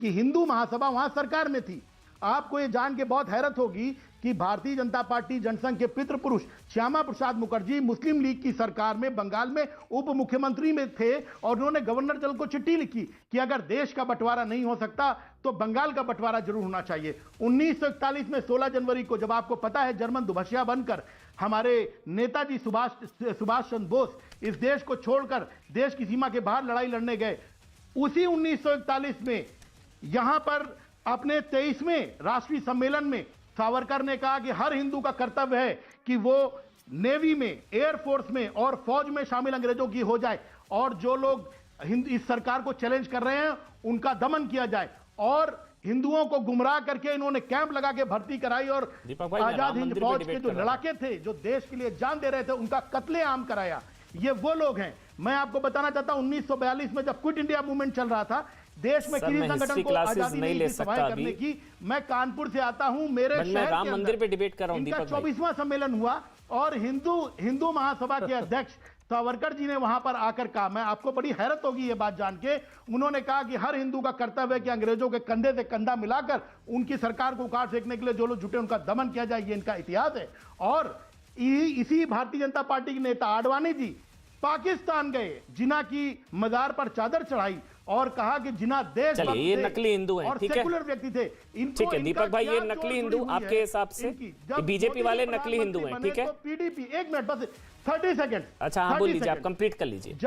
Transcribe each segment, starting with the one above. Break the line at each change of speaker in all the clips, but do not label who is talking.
कि हिंदू महासभा वहां सरकार में थी। आपको ये जान के बहुत हैरत होगी कि भारतीय जनता पार्टी जनसंघ के पितृ पुरुष श्यामा प्रसाद मुखर्जी मुस्लिम लीग की सरकार में बंगाल में उप मुख्यमंत्री में थे और उन्होंने गवर्नर जनरल को चिट्ठी लिखी कि अगर देश का बंटवारा नहीं हो सकता तो बंगाल का बंटवारा जरूर होना चाहिए। 1941 में 16 जनवरी को, जब आपको पता है जर्मन दुभसिया बनकर हमारे नेताजी सुभाष चंद्र बोस इस देश को छोड़कर देश की सीमा के बाहर लड़ाई लड़ने गए, उसी 1941 में यहां पर अपने 23वें राष्ट्रीय सम्मेलन में सावरकर ने कहा कि हर हिंदू का कर्तव्य है कि वो नेवी में, एयरफोर्स में और फौज में शामिल अंग्रेजों की हो जाए और जो लोग इस सरकार को चैलेंज कर रहे हैं उनका दमन किया जाए। और हिंदुओं को गुमराह करके इन्होंने कैंप लगा के भर्ती कराई और आजाद हिंद फौज के जो लड़ाके थे जो देश के लिए जान दे रहे थे उनका कत्लेआम कराया। ये वो लोग हैं। मैं आपको बताना चाहता हूं 1942 में जब क्विट इंडिया मूवमेंट चल रहा था, देश में किसी संगठन को आजादी नहीं थी सभाएं करने की। मैं कानपुर से आता हूं, मेरे शहर
राम मंदिर पे डिबेट कर रहा हूं।
इनका 24वां सम्मेलन हुआ और हिंदू महासभा के अध्यक्ष सावरकर जी ने वहां पर आकर कहा, मैं आपको बड़ी हैरत होगी ये बात जान के, उन्होंने कहा कि हर हिंदू का कर्तव्य है कि अंग्रेजों के कंधे से कंधा मिलाकर उनकी सरकार को उखाड़ फेंकने के लिए जो लोग जुटे उनका दमन किया जाए। ये इनका इतिहास है। और इसी भारतीय जनता पार्टी के नेता आडवाणी जी पाकिस्तान गए, जिन्ना की मजार पर चादर चढ़ाई और कहा कि जिन्ना देश
ये नकली हिंदू हैं, ठीक है,
सेकुलर व्यक्ति थे।
ठीक है दीपक भाई, ये नकली हिंदू आपके हिसाब से बीजेपी वाले नकली हिंदू हैं, ठीक है।
तो पीडीपी, एक मिनट बस 30 सेकंड।
अच्छा हाँ, बोल लीजिए, आप कंप्लीट कर लीजिए।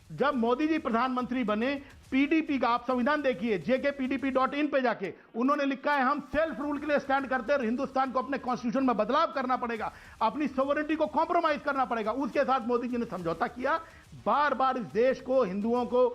जब मोदी जी प्रधानमंत्री बने, पीडीपी का आप संविधान देखिए, jkpdp.in पे जाके उन्होंने लिखा है हम सेल्फ रूल के लिए स्टैंड करते हैं, हिंदुस्तान को अपने कॉन्स्टिट्यूशन में बदलाव करना पड़ेगा, अपनी सॉवरेनिटी को कॉम्प्रोमाइज करना पड़ेगा। उसके साथ मोदी जी ने समझौता किया, बार बार इस देश को, हिंदुओं को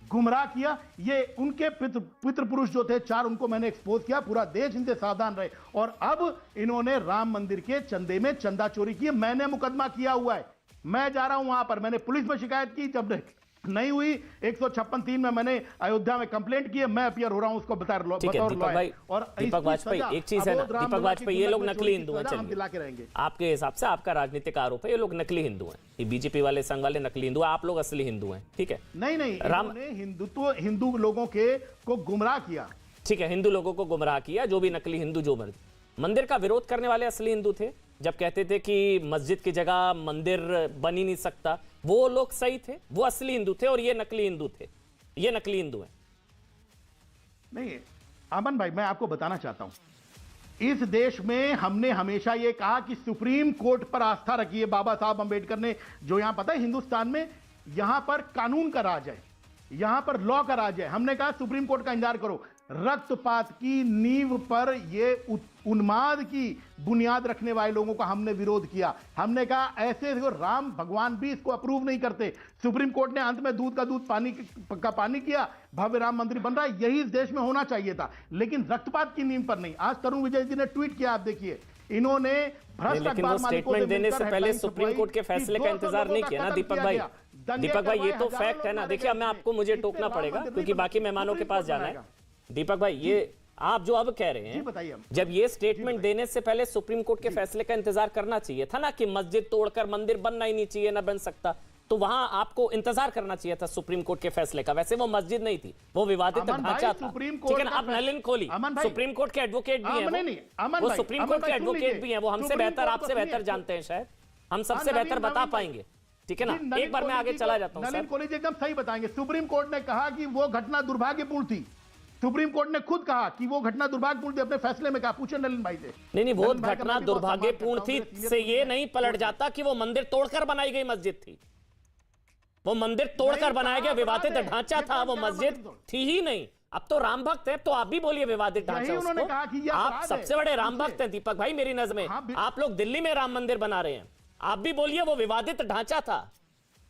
गुमराह किया। ये उनके पितृ पुरुष जो थे 4, उनको मैंने एक्सपोज किया, पूरा देश इनसे सावधान रहे। और अब इन्होंने राम मंदिर के चंदे में चंदा चोरी की। मैंने मुकदमा किया हुआ है, मैं जा रहा हूं वहां पर, मैंने पुलिस में शिकायत की, जब नहीं हुई 156(3) में मैंने अयोध्या में कंप्लेंट की है, मैं अपीयर हो रहा हूं उसको बता रहा।
और दीपक वाजपेयी, एक चीज है ना दीपक वाजपेयी, ये लोग नकली हिंदू हैं, चलिए आपके हिसाब से आपका राजनीतिक आरोप है ये लोग नकली हिंदू हैं, ये बीजेपी वाले संघ वाले नकली हिंदू, आप लोग असली हिंदू हैं, ठीक है।
नहीं, राम ने हिंदू लोगों को गुमराह किया,
ठीक है, हिंदू लोगों को गुमराह किया, जो भी नकली हिंदू, जो मंदिर का विरोध करने वाले असली हिंदू थे, जब कहते थे कि मस्जिद की जगह मंदिर बन ही नहीं सकता, वो लोग सही थे, वो असली हिंदू थे, और ये नकली हिंदू थे, ये नकली हिंदू हैं।
नहीं अमन भाई, मैं आपको बताना चाहता हूं, इस देश में हमने हमेशा ये कहा कि सुप्रीम कोर्ट पर आस्था रखिए। बाबा साहब अंबेडकर ने जो यहां, पता है हिंदुस्तान में यहां पर कानून का राज है, यहां पर लॉ का राज है। हमने कहा सुप्रीम कोर्ट का इंतजार करो। रक्तपात की नींव पर ये उन्माद की बुनियाद रखने वाले लोगों का हमने विरोध किया। हमने कहा ऐसे देखो, राम भगवान भी इसको अप्रूव नहीं करते। सुप्रीम कोर्ट ने अंत में दूध का दूध पानी का पानी किया, भव्य राम मंदिर बन रहा है, यही इस देश में होना चाहिए था, लेकिन रक्तपात की नींव पर नहीं। आज तरुण विजय जी ने ट्वीट किया, आप देखिए, इन्होंने भ्रष्ट अखबार मालिकों
स्टेटमेंट देने से पहले सुप्रीम कोर्ट के फैसले का इंतजार नहीं किया ना दीपक भाई। दीपक भाई, ये तो फैक्ट है ना। देखिए, अब मैं आपको, मुझे टोकना पड़ेगा क्योंकि बाकी मेहमानों के पास जाना है। दीपक भाई, ये आप जो अब कह रहे हैं, जब ये स्टेटमेंट देने से पहले सुप्रीम कोर्ट के फैसले का इंतजार करना चाहिए था ना, कि मस्जिद तोड़कर मंदिर बनना ही नहीं चाहिए, ना बन सकता, तो वहां आपको इंतजार करना चाहिए था सुप्रीम कोर्ट के फैसले का। वैसे वो मस्जिद नहीं थी, वो विवादित ढांचा था, ठीक है ना। आप नलिन कोहली सुप्रीम कोर्ट के एडवोकेट भी हैं, वो सुप्रीम कोर्ट के एडवोकेट भी हैं, वो हमसे बेहतर, आपसे बेहतर जानते हैं, शायद हम सबसे बेहतर बता पाएंगे, ठीक है ना। एक बार मैं आगे चला जाता हूं।
नलिन कोहली जी एकदम सही बताएंगे। सुप्रीम कोर्ट ने कहा कि वो घटना दुर्भाग्यपूर्ण थी। सुप्रीम कोर्ट ने खुद कहा कि वो घटना दुर्भाग्यपूर्ण थी, अपने फैसले में कहा। पूछे नलिन भाई से।
नहीं, वो घटना दुर्भाग्यपूर्ण थी से ये नहीं पलट जाता कि वो मंदिर तोड़कर बनाई गई मस्जिद थी। वो मंदिर तोड़कर बनाया गया विवादित ढांचा था, वो मस्जिद थी ही नहीं। अब तो राम भक्त है, तो आप भी बोलिए विवादित ढांचा उसको। आप सबसे बड़े राम भक्त हैं दीपक भाई मेरी नजर में। आप लोग दिल्ली में राम मंदिर बना रहे हैं, आप भी बोलिए वो विवादित ढांचा था,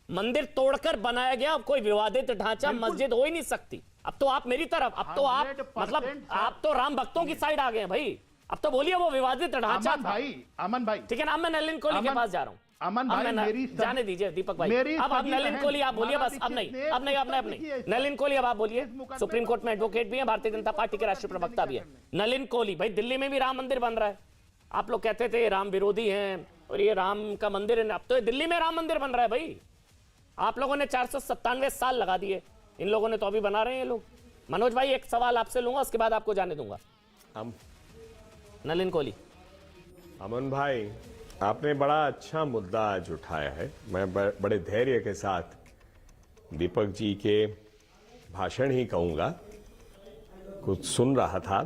मंदिर तोड़कर बनाया गया। कोई विवादित ढांचा मस्जिद हो ही नहीं सकती। अब तो आप मेरी तरफ, अब तो आप मतलब आप तो राम भक्तों की साइड आ गए भाई। अब तो बोलिए वो विवादित ढांचा था।
अमन भाई,
ठीक है ना। अब मैं नलिन कोहली के पास जा रहा हूं।
अमन भाई, मेरी
जाने दीजिए दीपक भाई। अब नलिन कोहली आप बोलिए बस। अब नहीं नलिन कोहली अब आप बोलिए। सुप्रीम कोर्ट में एडवोकेट भी है, भारतीय जनता पार्टी के राष्ट्रीय प्रवक्ता भी है नलिन कोहली भाई। दिल्ली में भी राम मंदिर बन रहा है, आप लोग कहते थे राम विरोधी हैं और ये राम का मंदिर है, अब तो दिल्ली में राम मंदिर बन रहा है भाई। आप लोगों ने 497 साल लगा दिए, इन लोगों ने तो अभी बना रहे हैं ये लोग मनोज भाई एक सवाल आपसे लूंगा, उसके बाद आपको जाने दूंगा। नलिन कोहली।
अमन भाई, आपने बड़ा अच्छा मुद्दा आज उठाया है। मैं बड़े धैर्य के साथ दीपक जी के भाषण ही कहूंगा। कुछ सुन रहा था,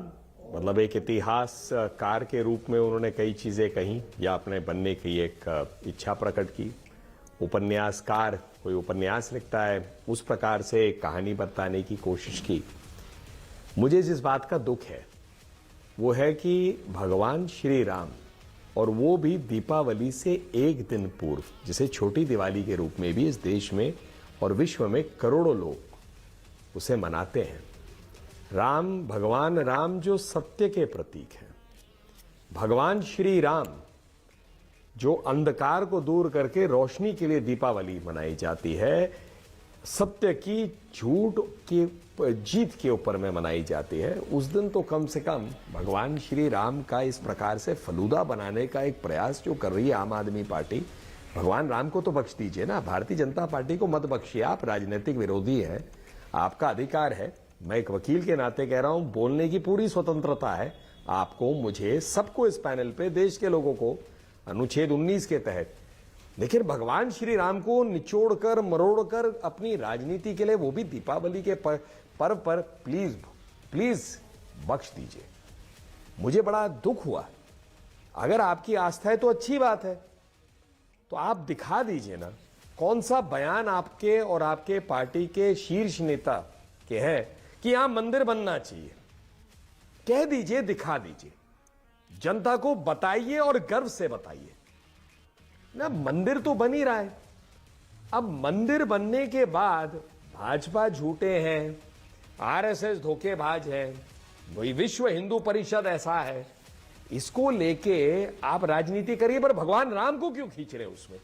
मतलब एक इतिहासकार के रूप में उन्होंने कई चीजें कही या अपने बनने की एक इच्छा प्रकट की। उपन्यासकार कोई उपन्यास लिखता है, उस प्रकार से एक कहानी बताने की कोशिश की। मुझे जिस बात का दुख है वो है कि भगवान श्री राम, और वो भी दीपावली से एक दिन पूर्व, जिसे छोटी दिवाली के रूप में भी इस देश में और विश्व में करोड़ों लोग उसे मनाते हैं। राम, भगवान राम जो सत्य के प्रतीक हैं, भगवान श्री राम जो अंधकार को दूर करके रोशनी के लिए दीपावली मनाई जाती है, सत्य की झूठ की जीत के ऊपर में मनाई जाती है। उस दिन तो कम से कम भगवान श्री राम का इस प्रकार से फलूदा बनाने का एक प्रयास जो कर रही है आम आदमी पार्टी, भगवान राम को तो बख्श दीजिए ना। भारतीय जनता पार्टी को मत बख्शिए, आप राजनीतिक विरोधी हैं, आपका अधिकार है। मैं एक वकील के नाते कह रहा हूं, बोलने की पूरी स्वतंत्रता है आपको, मुझे, सबको, इस पैनल पे, देश के लोगों को, अनुच्छेद 19 के तहत। लेकिन भगवान श्री राम को निचोड़कर मरोड़कर अपनी राजनीति के लिए, वो भी दीपावली के पर्व पर प्लीज प्लीज बख्श दीजिए। मुझे बड़ा दुख हुआ। अगर आपकी आस्था है तो अच्छी बात है, तो आप दिखा दीजिए ना कौन सा बयान आपके और आपके पार्टी के शीर्ष नेता के हैं कि यहां मंदिर बनना चाहिए। कह दीजिए, दिखा दीजिए, जनता को बताइए और गर्व से बताइए ना। मंदिर तो बन ही रहा है। अब मंदिर बनने के बाद भाजपा झूठे हैं, आरएसएस धोखेबाज है, वही विश्व हिंदू परिषद ऐसा है, इसको लेके आप राजनीति करिए, पर भगवान राम को क्यों खींच रहे हैं उसमें?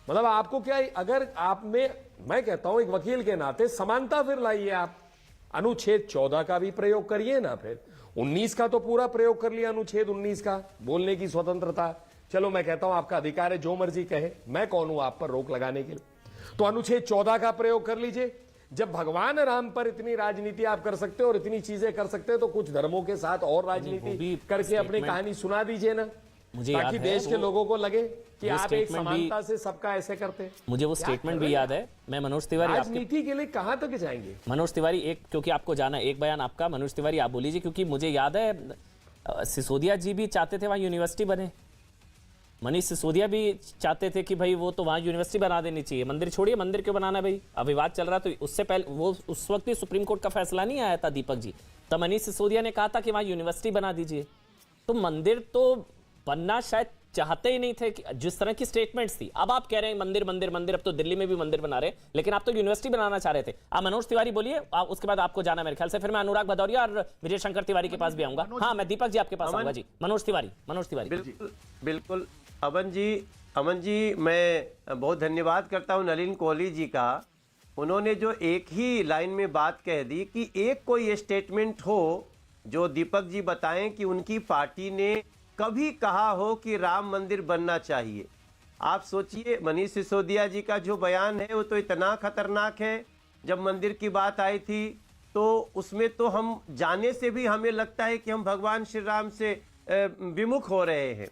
मतलब आपको क्या, अगर आप में, मैं कहता हूं एक वकील के नाते, समानता फिर लाइए। आप अनुच्छेद 14 का भी प्रयोग करिए ना, फिर 19 का तो पूरा प्रयोग कर लिया, अनुच्छेद 19 का, बोलने की स्वतंत्रता। चलो मैं कहता हूं आपका अधिकार है, जो मर्जी कहे, मैं कौन हूं आप पर रोक लगाने के लिए? तो अनुच्छेद 14 का प्रयोग कर लीजिए। जब भगवान राम पर इतनी राजनीति आप कर सकते हो और इतनी चीजें कर सकते हो, तो कुछ धर्मों के साथ और राजनीति करके अपनी कहानी सुना दीजिए ना, ताकि देश के लोगों को लगे कि आप एक समानता से सबका ऐसे करते हैं।
मुझे वो स्टेटमेंट भी याद है। मैं मनोज तिवारी,
राजनीति के लिए कहां तक जाएंगे?
मनोज तिवारी, एक, क्योंकि आपको जाना, एक बयान आपका। मनोज तिवारी आप बोलीजिए, क्योंकि मुझे याद है सिसोदिया जी भी चाहते थे वहां यूनिवर्सिटी बने। मनीष सिसोदिया भी चाहते थे कि भाई वो तो वहां यूनिवर्सिटी बना देनी चाहिए। मंदिर छोड़िए, मंदिर क्यों बनाना भाई? अब विवाद चल रहा, तो उससे पहले वो उस वक्त भी सुप्रीम कोर्ट का फैसला नहीं आया था दीपक जी, तब मनीष सिसोदिया ने कहा था कि वहां यूनिवर्सिटी बना दीजिए। तो मंदिर तो बनना शायद चाहते ही नहीं थे, कि जिस तरह की स्टेटमेंट्स थी। अब आप कह रहे हैं मंदिर मंदिर मंदिर, अब तो दिल्ली में भी मंदिर बना रहे हैं, लेकिन आप तो यूनिवर्सिटी बनाना चाह रहे थे। आप मनोज तिवारी बोलिए, उसके बाद आपको जाना मेरे ख्याल से। फिर मैं अनुराग भदौरिया और विजय शंकर तिवारी के पास भी आऊंगा। हाँ, मैं दीपक जी आपके पास आऊंगा जी। मनोज तिवारी।
बिल्कुल अमन जी, मैं बहुत धन्यवाद करता हूं नलिन कोहली जी का। उन्होंने जो एक ही लाइन में बात कह दी कि एक कोई स्टेटमेंट हो जो दीपक जी बताएं कि उनकी पार्टी ने कभी कहा हो कि राम मंदिर बनना चाहिए। आप सोचिए, मनीष सिसोदिया जी का जो बयान है वो तो इतना खतरनाक है। जब मंदिर की बात आई थी तो उसमें तो हम जाने से भी हमें लगता है कि हम भगवान श्री राम से विमुख हो रहे हैं।